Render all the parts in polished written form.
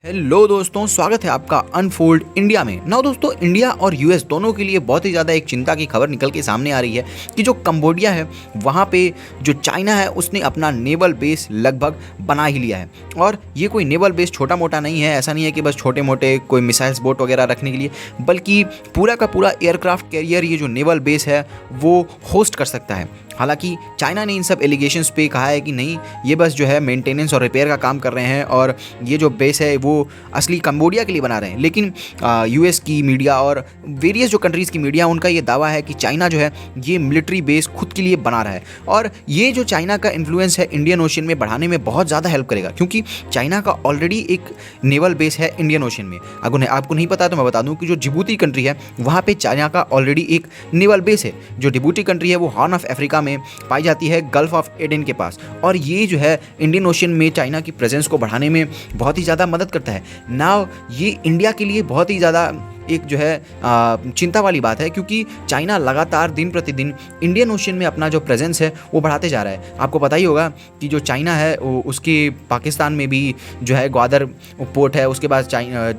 Hello दोस्तों, स्वागत है आपका अनफोल्ड इंडिया में। ना दोस्तों, इंडिया और यूएस दोनों के लिए बहुत ही ज़्यादा एक चिंता की खबर निकल के सामने आ रही है कि जो कंबोडिया है वहाँ पे जो चाइना है उसने अपना नेवल बेस लगभग बना ही लिया है। और ये कोई नेवल बेस छोटा मोटा नहीं है, ऐसा नहीं है कि बस छोटे मोटे कोई मिसाइल्स बोट वगैरह रखने के लिए, बल्कि पूरा का पूरा एयरक्राफ्ट कैरियर ये जो नेवल बेस है वो होस्ट कर सकता है। हालांकि चाइना ने इन सब एलिगेशंस पे कहा है कि नहीं, ये बस जो है मेंटेनेंस और रिपेयर का काम कर रहे हैं और ये जो बेस है वो असली कंबोडिया के लिए बना रहे हैं। लेकिन यूएस की मीडिया और वेरियस जो कंट्रीज़ की मीडिया, उनका ये दावा है कि चाइना जो है ये मिलिट्री बेस खुद के लिए बना रहा है। और ये जो चाइना का इन्फ्लुएंस है इंडियन ओशन में बढ़ाने में बहुत ज़्यादा हेल्प करेगा, क्योंकि चाइना का ऑलरेडी एक नेवल बेस है इंडियन ओशन में। अगर आपको नहीं पता तो मैं बता दूं कि जो जिबूती कंट्री है वहाँ पे चाइना का ऑलरेडी एक नेवल बेस है। जो जिबूती कंट्री है वो हॉर्न ऑफ अफ्रीका में पाई जाती है, गल्फ ऑफ एडन के पास। और ये जो है इंडियन ओशन में चाइना की प्रेजेंस को बढ़ाने में बहुत ही ज़्यादा मदद करता है। नाउ ये इंडिया के लिए बहुत ही ज़्यादा एक जो है चिंता वाली बात है, क्योंकि चाइना लगातार दिन प्रतिदिन इंडियन ओशन में अपना जो प्रेजेंस है वो बढ़ाते जा रहा है। आपको पता ही होगा कि जो चाइना है उसके पाकिस्तान में भी जो है ग्वादर पोर्ट है, उसके बाद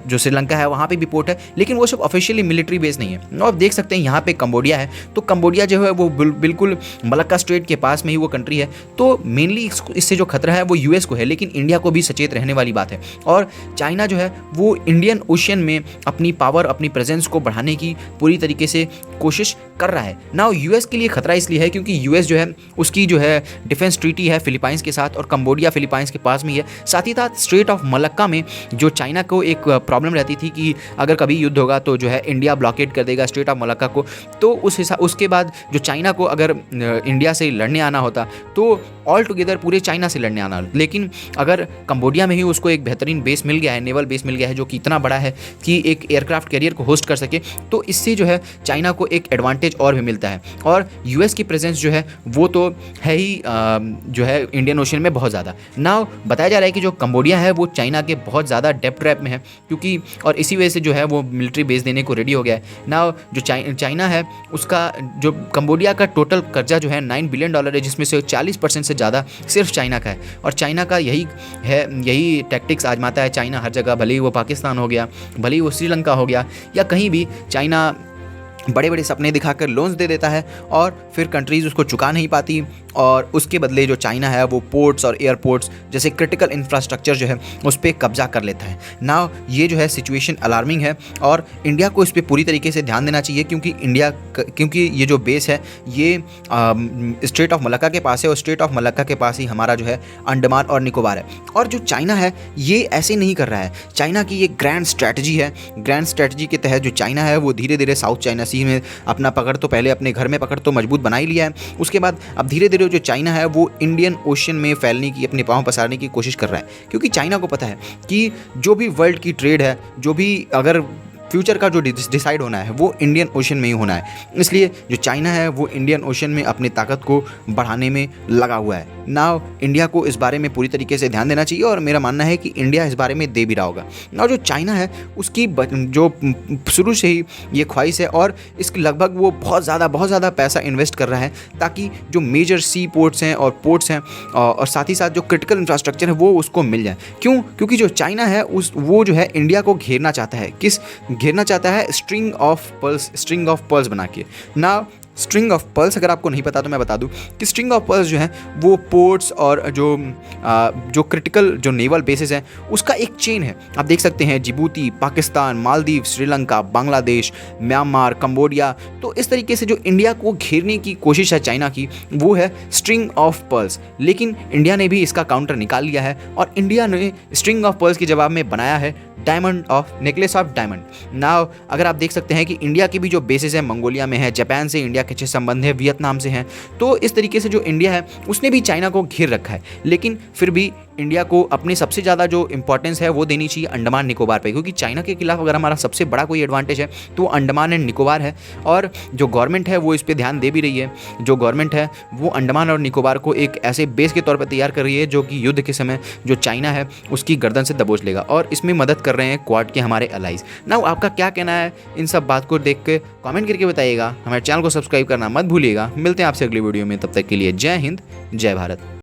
जो श्रीलंका है वहाँ पे भी पोर्ट है, लेकिन वो सब ऑफिशियली मिलिट्री बेस नहीं है। आप देख सकते हैं यहाँ पे कंबोडिया है, तो कंबोडिया जो है वो बिल्कुल मलक्का स्ट्रेट के पास में ही वो कंट्री है। तो मेनली इससे जो खतरा है वो यूएस को है, लेकिन इंडिया को भी सचेत रहने वाली बात है। और चाइना जो है वो इंडियन ओशन में अपनी पावर, अपनी प्रेजेंस को बढ़ाने की पूरी तरीके से कोशिश कर रहा है। नाउ यूएस के लिए खतरा इसलिए है क्योंकि यूएस जो है उसकी जो है डिफेंस ट्रीटी है फिलीपाइंस के साथ, और कंबोडिया फिलीपाइंस के पास में ही है। साथ ही साथ स्ट्रेट ऑफ मलक्का में जो चाइना को एक प्रॉब्लम रहती थी कि अगर कभी युद्ध होगा तो जो है इंडिया ब्लॉकेट कर देगा स्ट्रेट ऑफ मलक्का को। तो उसके बाद जो चाइना को अगर इंडिया से लड़ने आना होता तो ऑल टुगेदर पूरे चाइना से लड़ने आना। लेकिन अगर कंबोडिया में ही उसको एक बेहतरीन बेस मिल गया है, नेवल बेस मिल गया है जो कि इतना बड़ा है कि एक एयरक्राफ्ट कैरियर को होस्ट कर सके, तो इससे जो है चाइना को एक एडवांटेज और भी मिलता है। और यूएस की प्रेजेंस जो है वो तो है ही जो है इंडियन ओशन में बहुत ज़्यादा। नाउ बताया जा रहा है कि जो कंबोडिया है वो चाइना के बहुत ज़्यादा डेप्थ ट्रैप में है, क्योंकि और इसी वजह से जो है वो मिलिट्री बेस देने को रेडी हो गया है। नाउ जो चाइना है उसका जो कंबोडिया का टोटल कर्जा जो है $9 बिलियन है, जिसमें से 40% से ज़्यादा सिर्फ चाइना का है। और चाइना का यही टैक्टिक्स आजमाता है चाइना हर जगह, भले ही वो पाकिस्तान हो गया, भले ही वो श्रीलंका हो गया, या कहीं भी चाइना बड़े बड़े सपने दिखाकर लोन्स दे देता है और फिर कंट्रीज़ उसको चुका नहीं पाती, और उसके बदले जो चाइना है वो पोर्ट्स और एयरपोर्ट्स जैसे क्रिटिकल इंफ्रास्ट्रक्चर जो है उस पर कब्जा कर लेता है। ना ये जो है सिचुएशन अलार्मिंग है और इंडिया को इस पर पूरी तरीके से ध्यान देना चाहिए, क्योंकि ये जो बेस है ये स्ट्रेट ऑफ मलक्का के पास है, और स्ट्रेट ऑफ मलक्का के पास ही हमारा जो है अंडमान और निकोबार है। और जो चाइना है ये ऐसे नहीं कर रहा है, चाइना की ये ग्रैंड स्ट्रैटेजी है। ग्रैंड स्ट्रैटेजी के तहत जो चाइना है वो धीरे धीरे साउथ चाइना सी में अपना पकड़ तो पहले अपने घर में पकड़ तो मजबूत बना ही लिया है, उसके बाद अब धीरे धीरे जो चाइना है वो इंडियन ओशन में फैलने की, अपने पांव पसारने की कोशिश कर रहा है। क्योंकि चाइना को पता है कि जो भी वर्ल्ड की ट्रेड है, जो भी अगर फ्यूचर का जो डिसाइड होना है वो इंडियन ओशन में ही होना है, इसलिए जो चाइना है वो इंडियन ओशन में अपनी ताकत को बढ़ाने में लगा हुआ है। नाउ इंडिया को इस बारे में पूरी तरीके से ध्यान देना चाहिए, और मेरा मानना है कि इंडिया इस बारे में दे भी रहा होगा। नाउ जो चाइना है उसकी जो शुरू से ही ये ख्वाहिश है, और इसकी लगभग वो बहुत ज़्यादा पैसा इन्वेस्ट कर रहा है ताकि जो मेजर सी पोर्ट्स हैं और पोर्ट्स हैं और साथ ही साथ जो क्रिटिकल इंफ्रास्ट्रक्चर है वो उसको मिल जाए। क्यों? क्योंकि जो चाइना है वो जो है इंडिया को घेरना चाहता है। घेरना चाहता है स्ट्रिंग ऑफ पर्ल्स बना के। ना स्ट्रिंग ऑफ पर्ल्स अगर आपको नहीं पता तो मैं बता दूं कि स्ट्रिंग ऑफ पर्ल्स जो है वो पोर्ट्स और जो क्रिटिकल जो नेवल बेसिस हैं उसका एक चेन है। आप देख सकते हैं Djibouti, Pakistan, Maldives, Sri Lanka, Bangladesh, Myanmar, Cambodia. तो इस तरीके से जो इंडिया को घेरने की कोशिश है चाइना की वो है स्ट्रिंग ऑफ पर्ल्स। लेकिन इंडिया ने भी इसका काउंटर निकाल लिया है, और इंडिया ने स्ट्रिंग ऑफ पर्ल्स के जवाब में बनाया है नेकलेस ऑफ डायमंड। नाउ अगर आप देख सकते हैं कि इंडिया की भी जो बेसिस है मंगोलिया में है, जापान से इंडिया के अच्छे संबंध है, वियतनाम से हैं। तो इस तरीके से जो इंडिया है उसने भी चाइना को घेर रखा है, लेकिन फिर भी इंडिया को अपनी सबसे ज़्यादा जो इंपॉर्टेंस है वो देनी चाहिए अंडमान निकोबार पे, क्योंकि चाइना के खिलाफ अगर हमारा सबसे बड़ा कोई एडवांटेज है तो अंडमान एंड निकोबार है। और जो गवर्नमेंट है वो इस पर ध्यान दे भी रही है। जो गवर्नमेंट है वो अंडमान और निकोबार को एक ऐसे बेस के तौर पर तैयार कर रही है जो कि युद्ध के समय जो चाइना है उसकी गर्दन से दबोच लेगा, और इसमें मदद कर रहे हैं क्वाड के हमारे अलाइज। ना आपका क्या कहना है इन सब बात को देख के कमेंट करके बताइएगा। हमारे चैनल को सब्सक्राइब करना मत भूलिएगा। मिलते हैं आपसे अगली वीडियो में, तब तक के लिए जय हिंद, जय भारत।